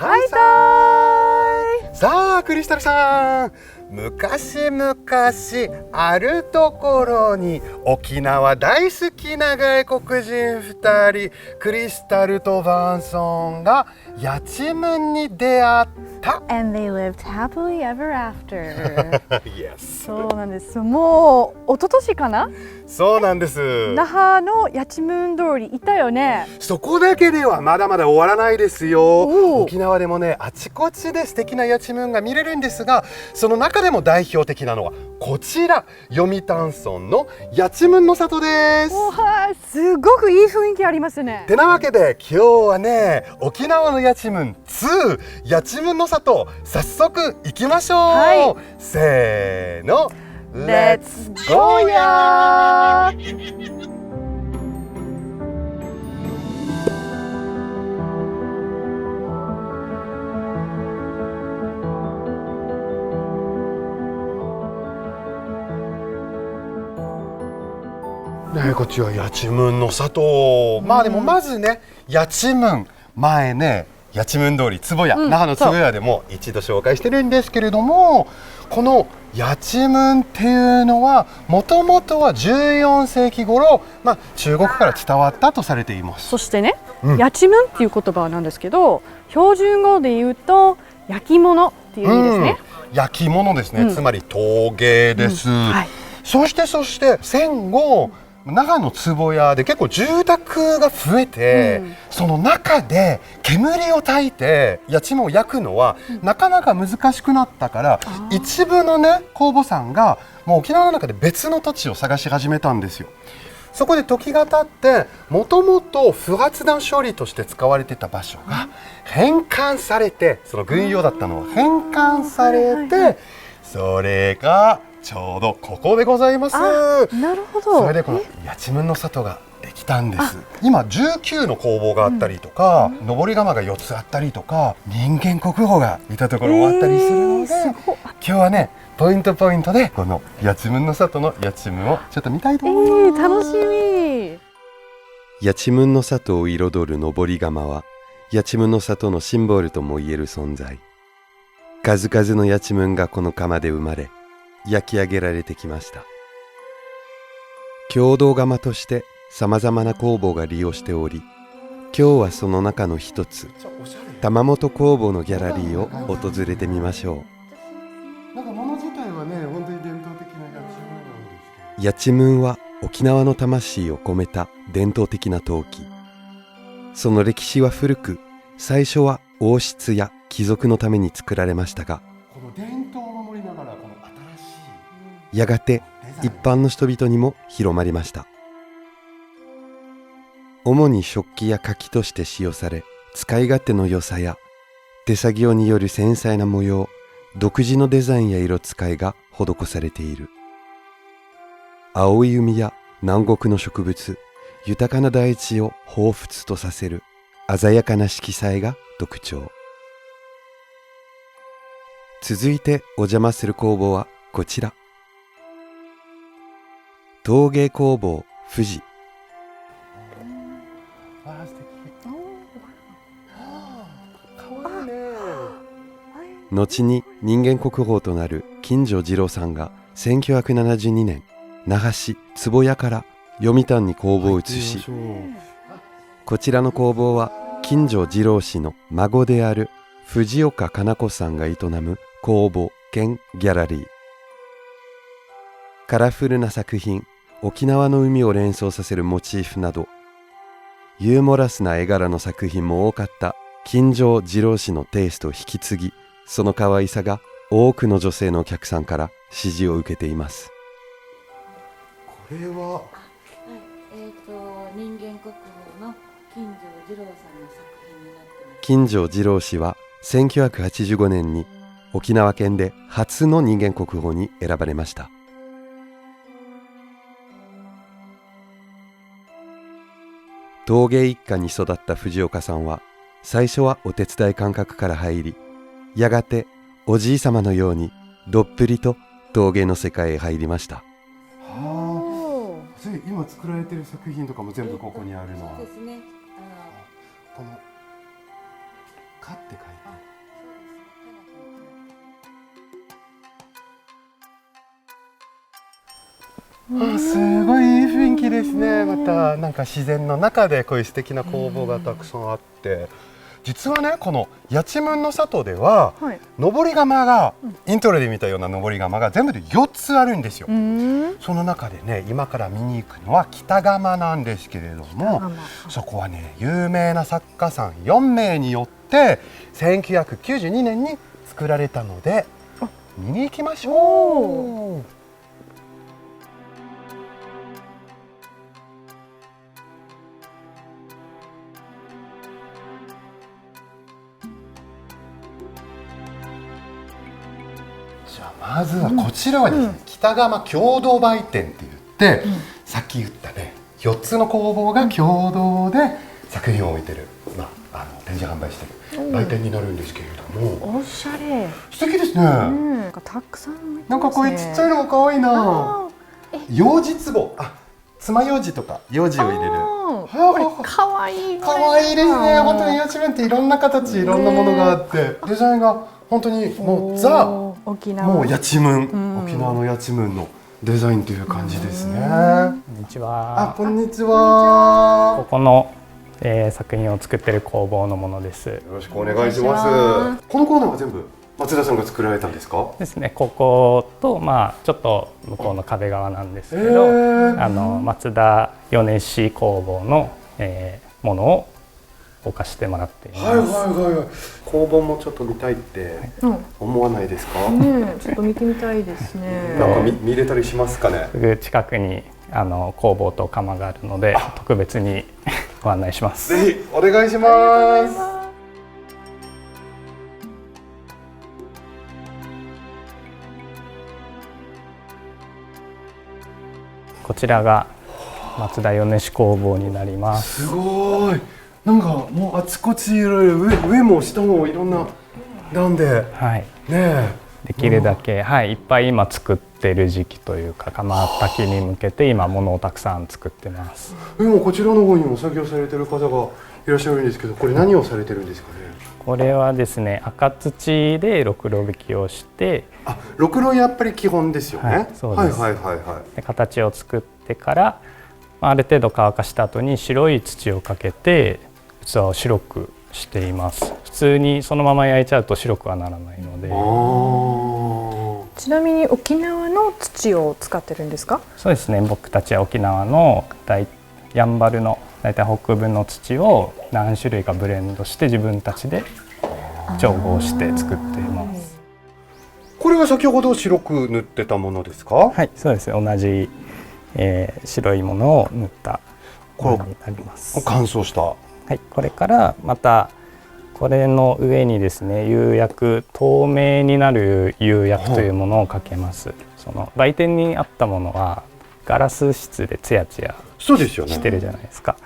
はいさーい。さあクリスタルさん、昔々あるところに沖縄大好きな外国人2人、クリスタルとバンソンがヤチムンに出会った。 And they lived happily ever after. Yes. そうなんです。もう一昨年かな。そうなんです。那覇のヤチムン通りいたよね。そこだけではまだまだ終わらないですよ。お沖縄でもね、あちこちで素敵なヤチムンが見れるんですが、その中でも代表的なのはこちら、読谷村のヤチムンの里です。おはすごくいい雰囲気ありますね。てなわけで今日はね、沖縄のヤチムン2、ヤチムンの里、早速行きましょう、はい、せーの、レッツゴーやー。ね、こっちはヤチムンの里、まあでもまずね、ヤチムン、前ね、ヤチムン通り坪屋、那覇の坪屋でも一度紹介してるんですけれども、このヤチムンっていうのはもともとは14世紀頃、中国から伝わったとされています。そしてね、ヤチムンっていう言葉なんですけど、標準語で言うと焼き物っていう意味ですね。焼き物ですね、つまり陶芸です、はい、そして戦後那覇の坪屋で結構住宅が増えて、その中で煙を焚いてやちむんを焼くのはなかなか難しくなったから、一部のね工房さんがもう沖縄の中で別の土地を探し始めたんですよ。そこで時が経って、もともと不発弾処理として使われてた場所が返還されて、その軍用だったのは返還されて、それがちょうどここでございます。なるほど。それでこのヤチムンの里ができたんです。今19の工房があったりとか、登り窯が4つあったりとか、人間国宝がいたところもあったりするので、今日はねポイントでこのヤチムンの里のヤチムンをちょっと見たいと思います。楽しみ。ヤチムンの里を彩る登り窯はヤチムンの里のシンボルともいえる存在。数々のヤチムンがこの窯で生まれ焼き上げられてきました。共同窯としてさまざまな工房が利用しており、今日はその中の一つ、玉本工房のギャラリーを訪れてみましょう。なんか物自体はね、本当に伝統的なヤチムンなんですけど、ヤチムンは沖縄の魂を込めた伝統的な陶器。その歴史は古く、最初は王室や貴族のために作られましたが、この伝統を守りながらこの新しい、やがて一般の人々にも広まりました。主に食器や柿として使用され、使い勝手の良さや手作業による繊細な模様、独自のデザインや色使いが施されている。青い海や南国の植物、豊かな大地を彷彿とさせる鮮やかな色彩が特徴。続いてお邪魔する工房はこちら、陶芸工房富士。素敵。かわいいね。後に人間国宝となる金城次郎さんが1972年那覇市坪谷から読谷に工房を移し、こちらの工房は金城次郎氏の孫である藤岡かな子さんが営む工房兼ギャラリー。カラフルな作品、沖縄の海を連想させるモチーフなど、ユーモラスな絵柄の作品も多かった金城次郎氏のテイストを引き継ぎ、その可愛さが多くの女性のお客さんから支持を受けています。これは人間国宝の金城次郎さんの作品になってます。金城次郎氏は1985年に沖縄県で初の人間国宝に選ばれました。陶芸一家に育った藤岡さんは、最初はお手伝い感覚から入り、やがておじいさまのようにどっぷりと陶芸の世界へ入りました。それ今作られてる作品とかも全部ここにあるのは、そうですね。このかって書いて。すごいいい雰囲気ですね。またなんか自然の中でこういう素敵な工房がたくさんあって、実はねこの八千文の里では、はい、登り窯が、イントロで見たような登り窯が全部で4つあるんですよ。その中でね今から見に行くのは北窯なんですけれども、そこはね有名な作家さん4名によって1992年に作られたので見に行きましょう。じゃあまずはこちらはですね、北窯共同売店って言って、さっき言ったね4つの工房が共同で作品を置いてる、展示販売してる売店になるんですけれども、おしゃれ、素敵ですね。なんかたくさん置いてますね。なんかこういうちっちゃいのが可愛いな。楊枝壺、爪楊枝とか楊枝を入れる。可愛い。可愛いですね。本当に八千文っていろんな形、いろんなものがあって、デザインが本当にもうザ沖縄、もう八千文、沖縄の八千文のデザインという感じですね。こんにちは。こんにちは。ここの、作品を作っている工房のものです。よろしくお願いします。このコーナーは全部松田さんが作られたんですか？ですね。こことちょっと向こうの壁側なんですけど、松田米市工房の、ものを置かしてもらっています。工房もちょっと見たいって思わないですか？ちょっと見てみたいですね。なんか見れたりしますかね？すぐ近くに工房と窯があるので特別にご案内します。ぜひお願いします。こちらが松田米市工房になります。すごい。なんかもうあちこちいろいろ上も下もいろんななんで、できるだけ、いっぱい今作ってる時期というか窯焚きに向けて今物をたくさん作ってます。もこちらの方にも作業されてる方がいらっしゃるんですけど、これ何をされてるんですかね？これはですね、赤土でろくろ引きをして、ろくろやっぱり基本ですよね。そうです。で形を作ってからある程度乾かした後に白い土をかけて器を白くしています。普通にそのまま焼いちゃうと白くはならないので。ちなみに沖縄の土を使ってるんですか？そうですね。僕たちは沖縄のやんばるの大体北部の土を何種類かブレンドして自分たちで調合して作っています。これが先ほど白く塗ってたものですか？はい、そうです。同じ、白いものを塗ったものになります。乾燥した。はい、これからまたこれの上にですね、釉薬、透明になる釉薬というものをかけます。その売店にあったものはガラス質でツヤツヤしてるじゃないですか。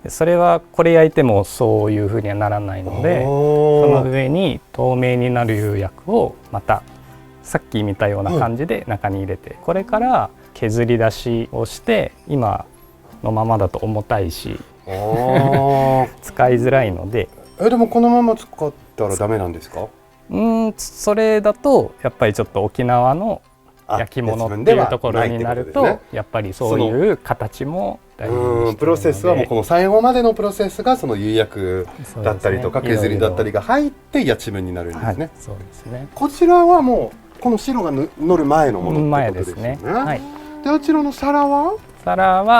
それはこれ焼いてもそういう風にはならないので、その上に透明になる釉薬をまたさっき見たような感じで中に入れて、これから削り出しをして、今のままだと重たいし使いづらいので。でもこのまま使ったらダメなんですか？それだとやっぱりちょっと沖縄の焼き物っていうところになると、やっぱりそういう形も大事にしてるので、プロセスはもうこの最後までのプロセスがその釉薬だったりとか削りだったりが入って八千文になるんですね。そうですね。こちらはもうこの白が乗る前のものってことですね。であちらの皿は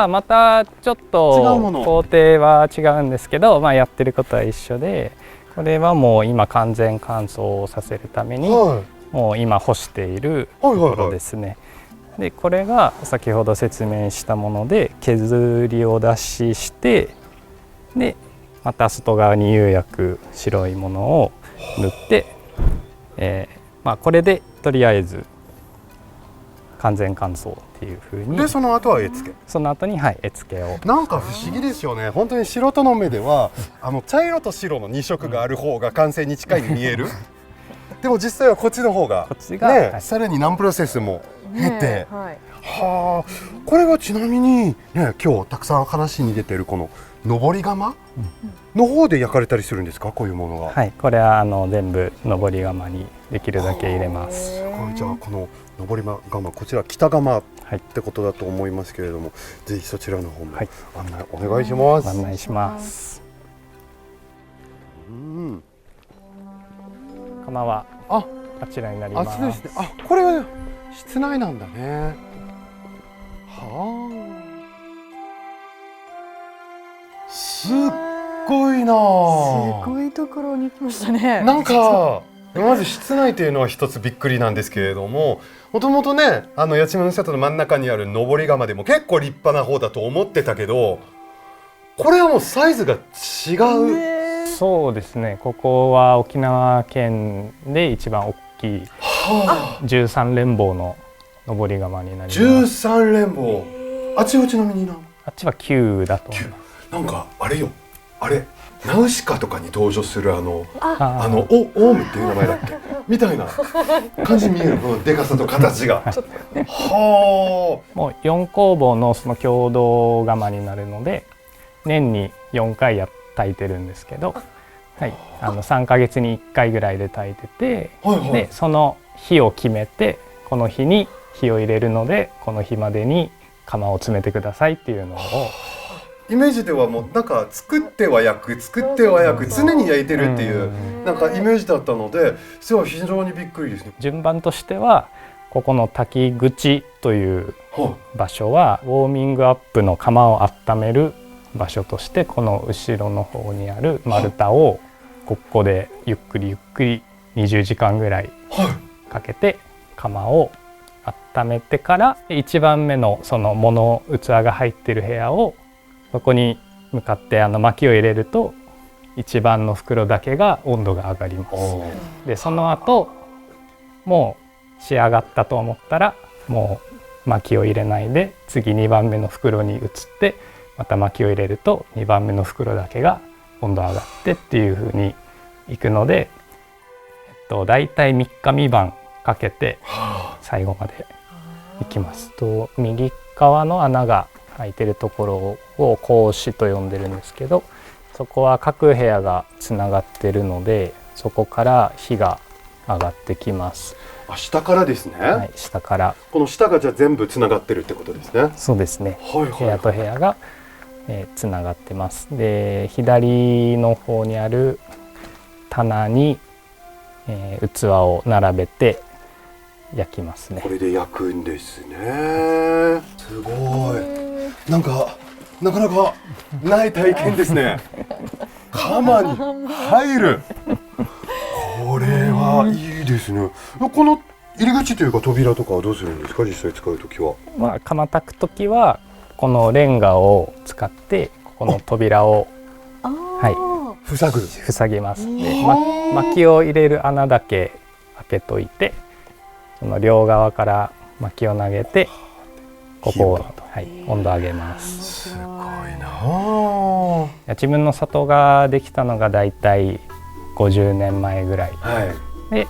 またちょっと工程は違うんですけど、やってることは一緒で、これはもう今完全乾燥させるために、もう今干しているところですね。でこれが先ほど説明したもので削りを出して、でまた外側に釉薬白いものを塗って、これでとりあえず完全乾燥っていう風に。でその後は絵付け。その後に絵付けを。なんか不思議ですよね。本当に素人の目では茶色と白の2色がある方が完成に近いに見える。でも実際はこっちの方がさらに何プロセスも経て、これはちなみに今日たくさん話に出てるこの登り窯の方で焼かれたりするんですか、こういうものが。はい、これは全部登り窯にできるだけ入れます。すごい。じゃあこの登り窯、こちら北窯っはい、てことだと思いますけれども、ぜひそちらの方もはい案内お願いします。ご案内します。うん、窯はあちらになります。ですね。あ、これは室内なんだね。はあ。すっごいな。すごいところに来ましたね。なんかまず室内というのは一つびっくりなんですけれども、もともとね、八千の里の真ん中にある登り窯でも結構立派な方だと思ってたけど、これはもうサイズが違う。そうですね。ここは沖縄県で一番大きい13連棒の登り窯になります。13連棒。あっちはちなみにな。あっちは9だと思います。なんかあれよ、あれナウシカとかに登場するオウムっていう名前だっけみたいな感じに見える、このでかさと形が。はあ。もう4工房のその共同窯になるので、年に4回炊いてるんですけど、はい、3ヶ月に1回ぐらいで炊いてて、はいはい、でその日を決めて、この日に火を入れるのでこの日までに窯を詰めてくださいっていうのを。イメージではもうなんか作っては焼く作っては焼く常に焼いてるっていうなんかイメージだったので、それは非常にびっくりですね。順番としてはここの炊き口という場所はウォーミングアップの窯を温める場所として、この後ろの方にある丸太をここでゆっくりゆっくり20時間ぐらいかけて窯を温めてから、1番目のその物器が入ってる部屋をそこに向かって薪を入れると一番の袋だけが温度が上がります。でその後もう仕上がったと思ったらもう薪を入れないで次2番目の袋に移ってまた薪を入れると2番目の袋だけが温度上がってっていう風にいくので、だいたい3日3晩かけて最後までいきます。右側の穴が開いてるところを格子と呼んでるんですけど、そこは各部屋がつながってるのでそこから火が上がってきます。下からですね。はい、下から。この下がじゃあ全部つながってるってことですね。そうですね。はいはいはい、部屋と部屋が、つながってます。で左の方にある棚に、器を並べて焼きますね。これで焼くんですね。すごい。なんかなかなかない体験ですね。窯に入る。これはいいですね。この入り口というか扉とかはどうするんですか、実際使うときは。窯炊くときはこのレンガを使ってここの扉を、はい、塞ぎます。で、薪を入れる穴だけ開けといて、その両側から薪を投げてここを、はい、温度上げます。すごいな。八千の里ができたのがだいたい50年前ぐらい、はい、で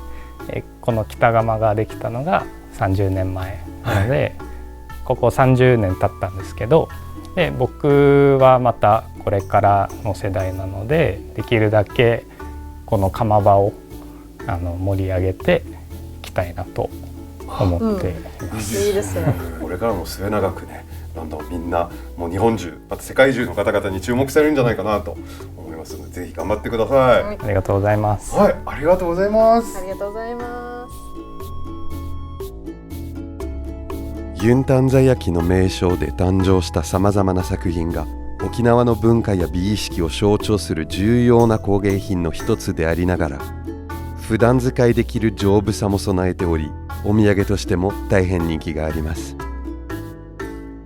この北窯ができたのが30年前なので、はい、ここ30年経ったんですけど、で僕はまたこれからの世代なのでできるだけこの窯場を盛り上げていきたいなと思っています。いいですね。これからも末永くね、どんどんみんなもう日本中、また世界中の方々に注目されるんじゃないかなと思いますので、ぜひ頑張ってください。ありがとうございます。はい、ありがとうございます。ありがとうございます。ユンタンザ焼きの名称で誕生したさまざまな作品が沖縄の文化や美意識を象徴する重要な工芸品の一つでありながら、普段使いできる丈夫さも備えており、お土産としても大変人気があります。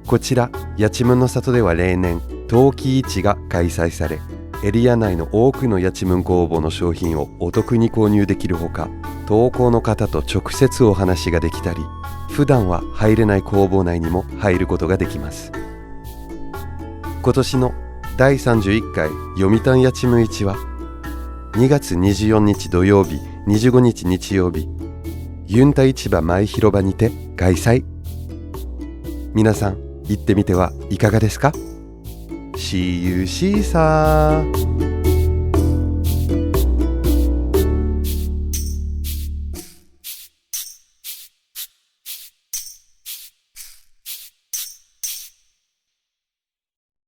こちら八千の里では例年陶器市が開催され、エリア内の多くの八千工房の商品をお得に購入できるほか、陶工の方と直接お話ができたり、普段は入れない工房内にも入ることができます。今年の第31回読谷八千市は2月24日土曜日、25日日曜日、ユンタ市場前広場にて開催。皆さん行ってみてはいかがですか？ See you, see sa.